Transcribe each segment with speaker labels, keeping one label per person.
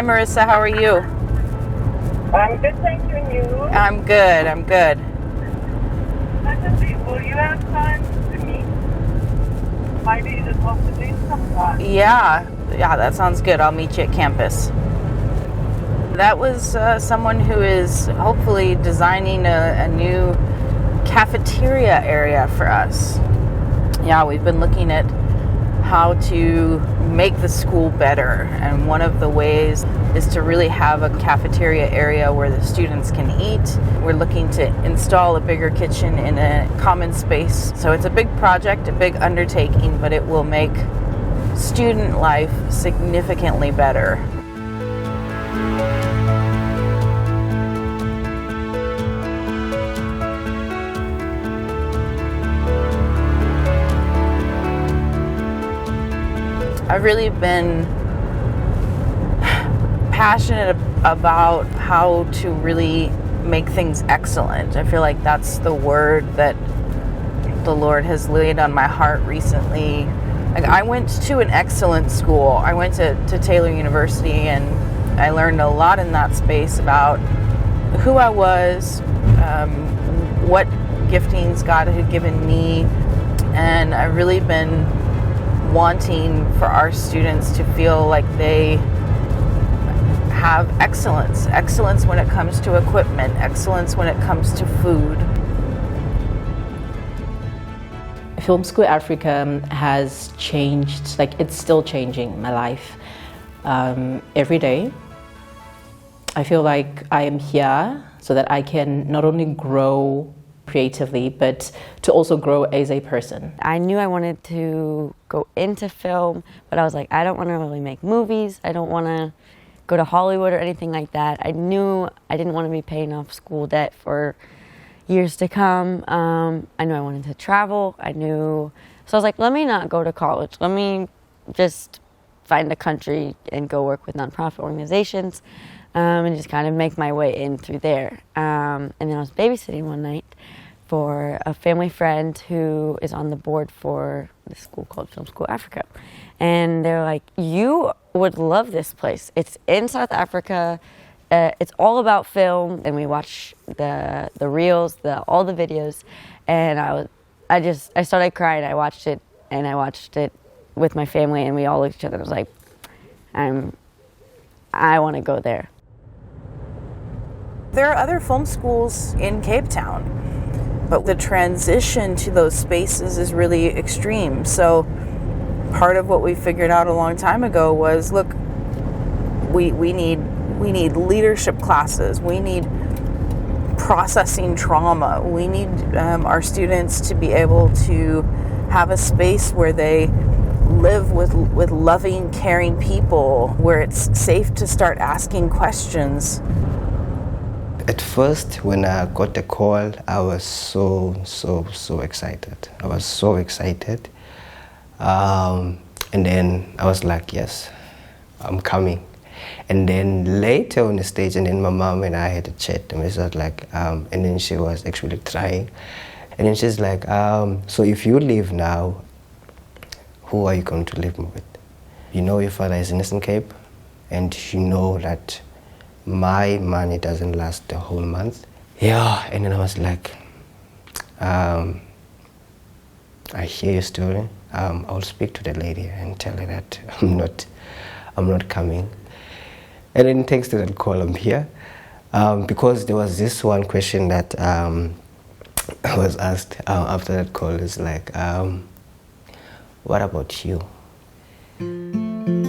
Speaker 1: Marissa, how are you?
Speaker 2: I'm good, thank you, and you?
Speaker 1: I'm good.
Speaker 2: Will you have time to meet? Maybe this afternoon sometime.
Speaker 1: Yeah, that sounds good. I'll meet you at campus. That was someone who is hopefully designing a new cafeteria area for us. Yeah, we've been looking at how to make the school better, and one of the ways is to really have a cafeteria area where the students can eat. We're looking to install a bigger kitchen in a common space. So it's a big project, a big undertaking, but it will make student life significantly better. I've really been passionate about how to really make things excellent. I feel like that's the word that the Lord has laid on my heart recently. Like, I went to an excellent school. I went to Taylor University, and I learned a lot in that space about who I was, what giftings God had given me, and I've really been wanting for our students to feel like they have excellence when it comes to equipment, excellence when it comes to food.
Speaker 3: Film School Africa has changed, like it's still changing my life every day. I feel like I am here so that I can not only grow creatively, but to also grow as a person.
Speaker 4: I knew I wanted to go into film, but I was like, I don't want to really make movies. I don't want to go to Hollywood or anything like that. I knew I didn't want to be paying off school debt for years to come. I knew I wanted to travel. So I was like, let me not go to college. Let me just find a country and go work with nonprofit organizations and just kind of make my way in through there. And then I was babysitting one night for a family friend who is on the board for this school called Film School Africa. And they're like, you would love this place. It's in South Africa. It's all about film. And we watch the reels, all the videos. And I started crying. I watched it with my family, and we all looked at each other and was like, I want to go there.
Speaker 1: There are other film schools in Cape Town, but the transition to those spaces is really extreme. So part of what we figured out a long time ago was, look, we need leadership classes. We need processing trauma. We need our students to be able to have a space where they live with loving, caring people, where it's safe to start asking questions.
Speaker 5: At first, when I got the call, I was so excited. I was so excited. And then I was like, yes, I'm coming. And then later on the stage, and then my mom and I had a chat, and we was like, and then she was actually trying. And then she's like, so if you leave now, who are you going to live with? You know your father is in Eastern Cape, and you know that my money doesn't last the whole month. Yeah, and then I was like, I hear your story. I'll speak to the lady and tell her that I'm not coming. And then thanks to that call, I'm here. Because there was this one question that I was asked after that call, is like, what about you?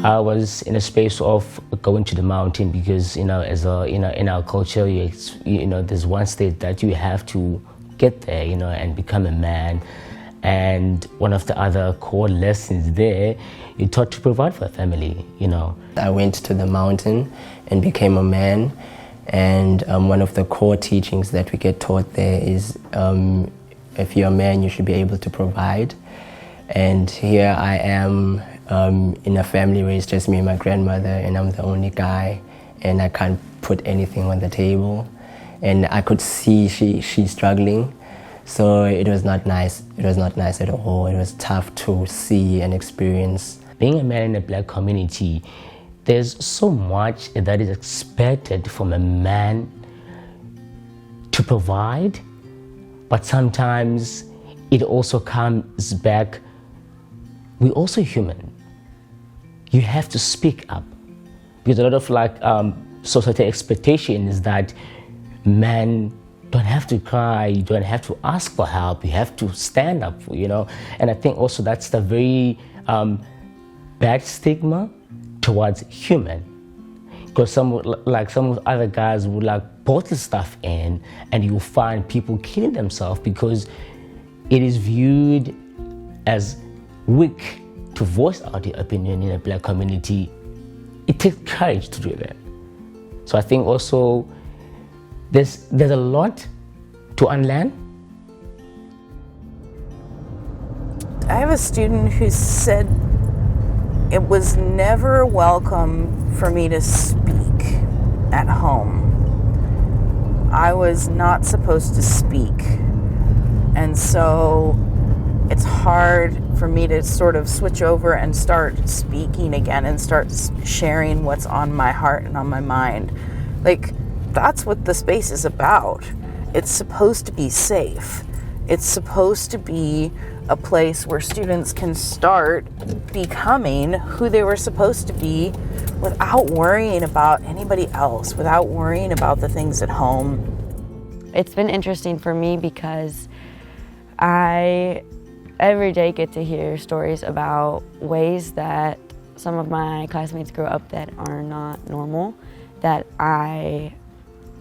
Speaker 6: I was in a space of going to the mountain because, in our culture, there's one state that you have to get there, and become a man. And one of the other core lessons there, you're taught to provide for a family,
Speaker 5: I went to the mountain and became a man. And one of the core teachings that we get taught there is, if you're a man, you should be able to provide. And here I am in a family raised just me and my grandmother, and I'm the only guy, and I can't put anything on the table. And I could see she's struggling. So it was not nice. It was not nice at all. It was tough to see and experience.
Speaker 6: Being a man in a black community, there's so much that is expected from a man to provide, but sometimes it also comes back, we're also human. You have to speak up, because a lot of society expectation is that men don't have to cry, you don't have to ask for help, you have to stand up, and I think also that's the very bad stigma towards human, because some other guys would bottle stuff in, and you'll find people killing themselves because it is viewed as weak to voice out your opinion in a black community. It takes courage to do that. So I think also there's a lot to unlearn.
Speaker 1: I have a student who said it was never welcome for me to speak at home. I was not supposed to speak. And so it's hard for me to sort of switch over and start speaking again and start sharing what's on my heart and on my mind. That's what the space is about. It's supposed to be safe. It's supposed to be a place where students can start becoming who they were supposed to be without worrying about anybody else, without worrying about the things at home.
Speaker 4: It's been interesting for me because I every day get to hear stories about ways that some of my classmates grew up that are not normal, that I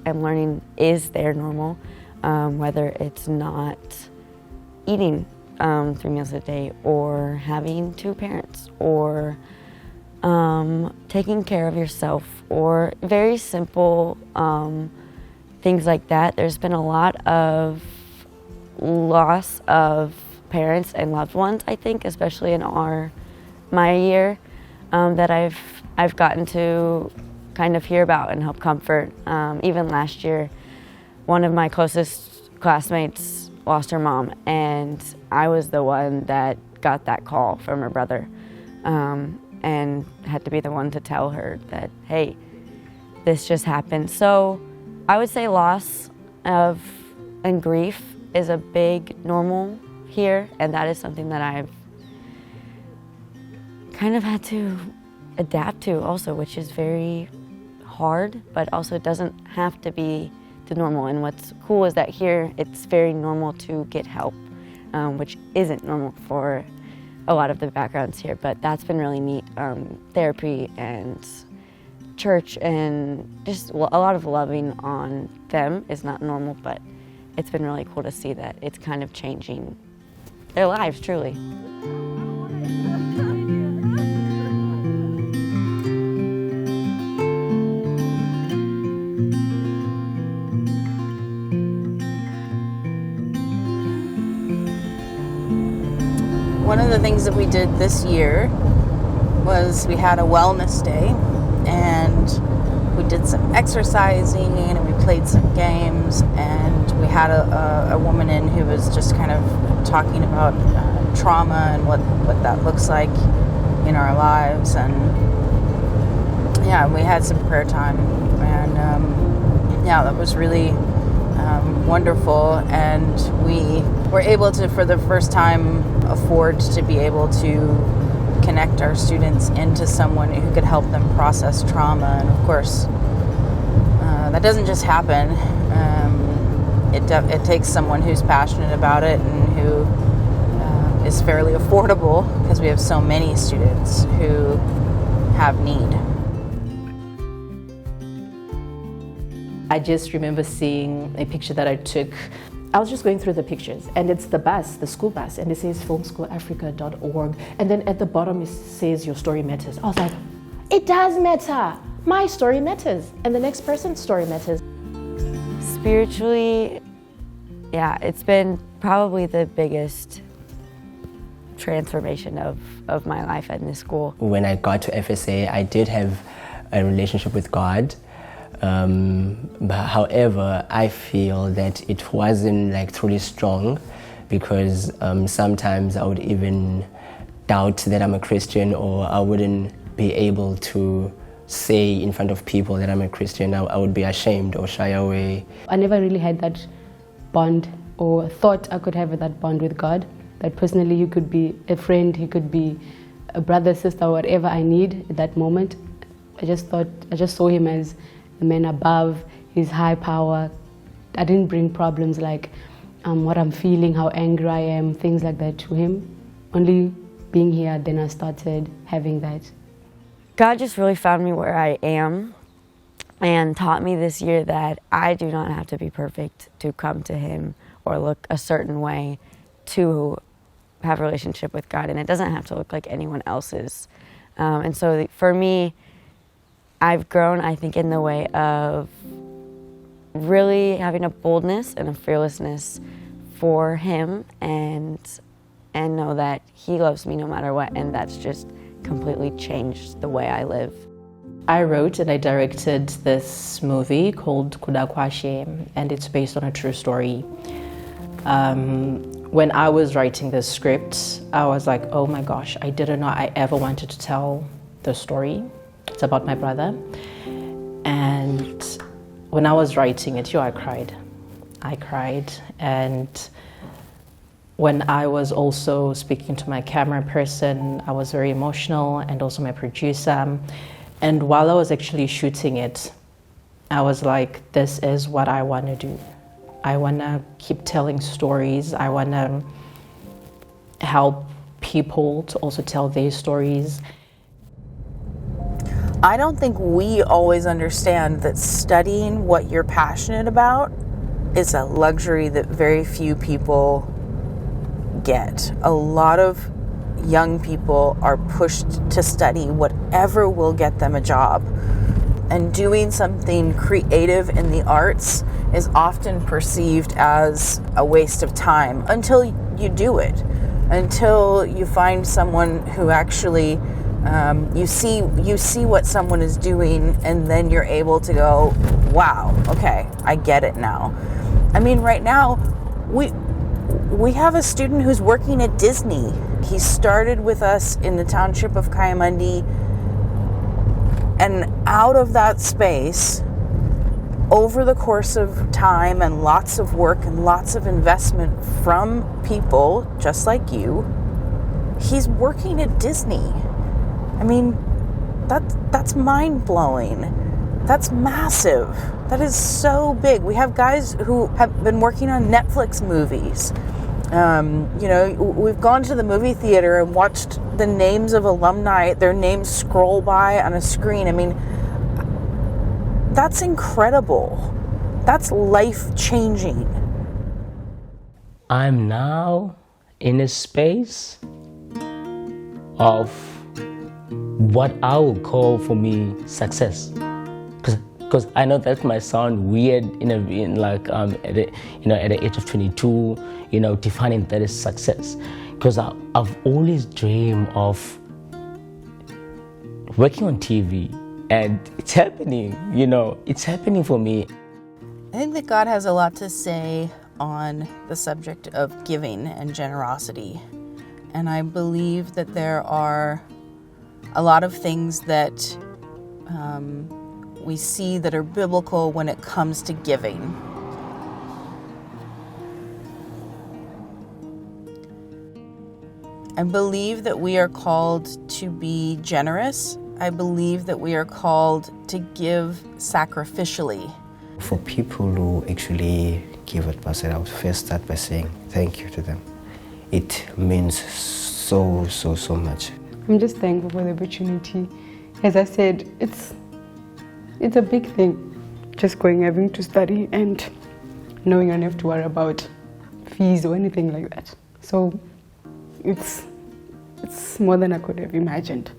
Speaker 4: am learning is their normal, whether it's not eating 3 meals a day, or having 2 parents, or taking care of yourself, or very simple things like that. There's been a lot of loss of parents and loved ones, I think, especially in my year, that I've gotten to kind of hear about and help comfort. Even last year, one of my closest classmates lost her mom, and I was the one that got that call from her brother, and had to be the one to tell her that, hey, this just happened. So I would say loss and grief is a big normal here, and that is something that I've kind of had to adapt to also, which is very hard, but also it doesn't have to be the normal. And what's cool is that here it's very normal to get help, which isn't normal for a lot of the backgrounds here, but that's been really neat. Therapy and church and just a lot of loving on them is not normal, but it's been really cool to see that it's kind of changing their lives, truly.
Speaker 1: One of the things that we did this year was we had a wellness day, and we did some exercising and we played some games, and we had a woman in who was just kind of talking about trauma and what that looks like in our lives. And yeah, we had some prayer time, and yeah, that was really wonderful. And we were able to, for the first time, afford to be able to connect our students into someone who could help them process trauma. And of course, that doesn't just happen. It takes someone who's passionate about it and who is fairly affordable, because we have so many students who have need.
Speaker 3: I just remember seeing a picture that I took. I was just going through the pictures, and it's the bus, the school bus, and it says filmschoolafrica.org, and then at the bottom it says your story matters. I was like, it does matter. My story matters, and the next person's story matters.
Speaker 4: Spiritually, yeah, it's been probably the biggest transformation of my life at this school.
Speaker 5: When I got to FSA, I did have a relationship with God. But however, I feel that it wasn't truly strong, because sometimes I would even doubt that I'm a Christian, or I wouldn't be able to say in front of people that I'm a Christian, I would be ashamed or shy away.
Speaker 7: I never really had that bond or thought I could have that bond with God. That personally He could be a friend, He could be a brother, sister, whatever I need at that moment. I just saw Him as a man above, His high power. I didn't bring problems like what I'm feeling, how angry I am, things like that to Him. Only being here, then I started having that.
Speaker 4: God just really found me where I am and taught me this year that I do not have to be perfect to come to Him or look a certain way to have a relationship with God, and it doesn't have to look like anyone else's. And so for me, I've grown, I think, in the way of really having a boldness and a fearlessness for Him and know that He loves me no matter what, and that's just completely changed the way I live.
Speaker 3: I wrote and I directed this movie called Kudakwashe, and it's based on a true story. When I was writing this script, I was like, oh my gosh, I didn't know I ever wanted to tell the story. It's about my brother. And when I was writing it, I cried. I cried. And when I was also speaking to my camera person, I was very emotional, and also my producer. And while I was actually shooting it, I was like, this is what I want to do. I want to keep telling stories. I want to help people to also tell their stories.
Speaker 1: I don't think we always understand that studying what you're passionate about is a luxury that very few people get. A lot of young people are pushed to study whatever will get them a job. And doing something creative in the arts is often perceived as a waste of time until you do it, until you find someone who actually you see what someone is doing, and then you're able to go, wow, okay, I get it now. I mean, right now we have a student who's working at Disney. He started with us in the township of Kayamandi, and out of that space, over the course of time and lots of work and lots of investment from people just like you, he's working at Disney. I mean, that's mind-blowing. That's massive. That is so big. We have guys who have been working on Netflix movies. We've gone to the movie theater and watched the names of alumni, their names scroll by on a screen. I mean, that's incredible. That's life-changing.
Speaker 6: I'm now in a space of what I would call for me success, because I know that might sound weird at the age of 22, defining that as success, because I've always dreamed of working on TV, and it's happening. It's happening for me.
Speaker 1: I think that God has a lot to say on the subject of giving and generosity, and I believe that there are a lot of things that we see that are biblical when it comes to giving. I believe that we are called to be generous. I believe that we are called to give sacrificially.
Speaker 5: For people who actually give it, Pastor, I would first start by saying thank you to them. It means so much.
Speaker 7: I'm just thankful for the opportunity. As I said, it's a big thing, just having to study and knowing I don't have to worry about fees or anything like that. So it's more than I could have imagined.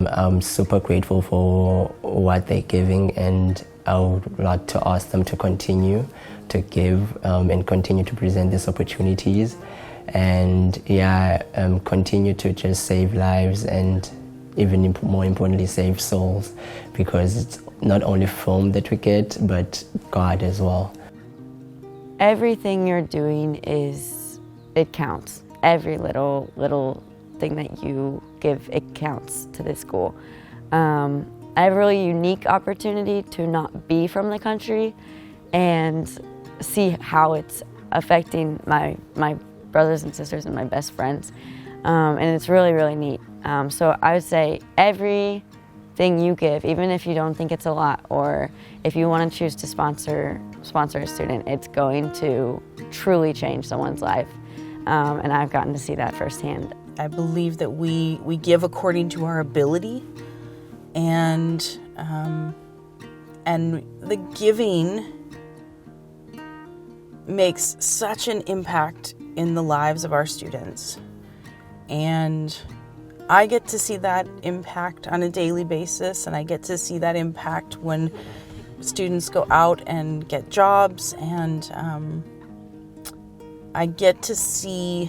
Speaker 5: I'm super grateful for what they're giving, and I would like to ask them to continue to give and continue to present these opportunities, and continue to just save lives, and even more importantly save souls, because it's not only film that we get, but God as well.
Speaker 4: Everything you're doing it counts. Every little thing that you give, it counts to this school. I have a really unique opportunity to not be from the country and see how it's affecting my brothers and sisters and my best friends. And it's really, really neat. So I would say everything you give, even if you don't think it's a lot, or if you want to choose to sponsor a student, it's going to truly change someone's life. And I've gotten to see that firsthand.
Speaker 1: I believe that we give according to our ability, and the giving makes such an impact in the lives of our students. And I get to see that impact on a daily basis, and I get to see that impact when students go out and get jobs, and I get to see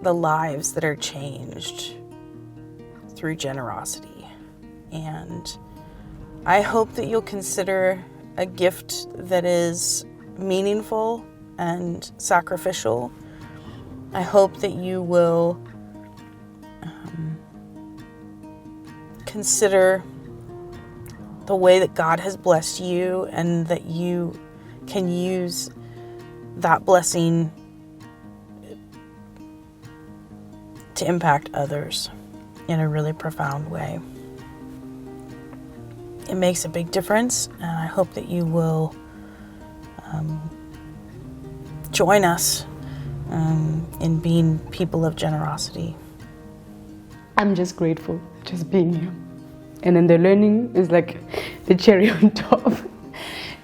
Speaker 1: the lives that are changed through generosity. And I hope that you'll consider a gift that is meaningful and sacrificial. I hope that you will consider the way that God has blessed you, and that you can use that blessing to impact others in a really profound way. It makes a big difference, and I hope that you will join us in being people of generosity.
Speaker 7: I'm just grateful just being here. And then the learning is like the cherry on top.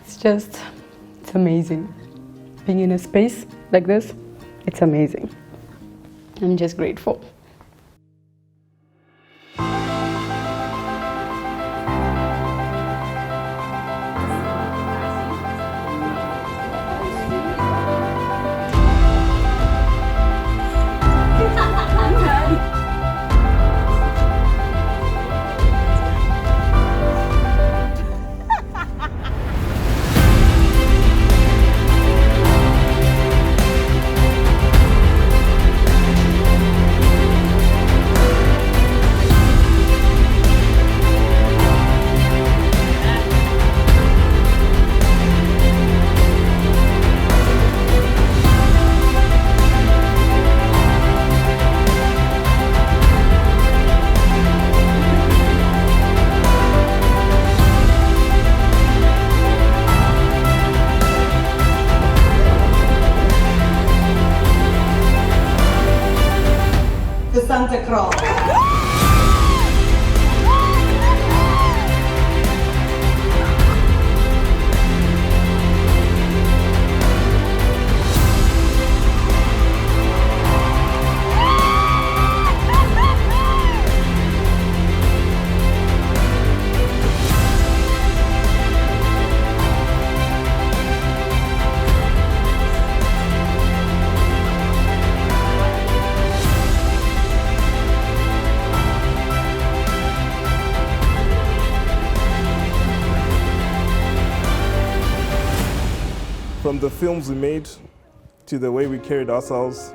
Speaker 7: It's amazing. Being in a space like this, it's amazing. I'm just grateful.
Speaker 8: The Santa Claus.
Speaker 9: From the films we made to the way we carried ourselves,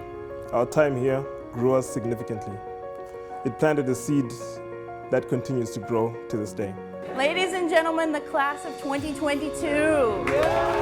Speaker 9: our time here grew us significantly. It planted a seed that continues to grow to this day.
Speaker 10: Ladies and gentlemen, the class of 2022.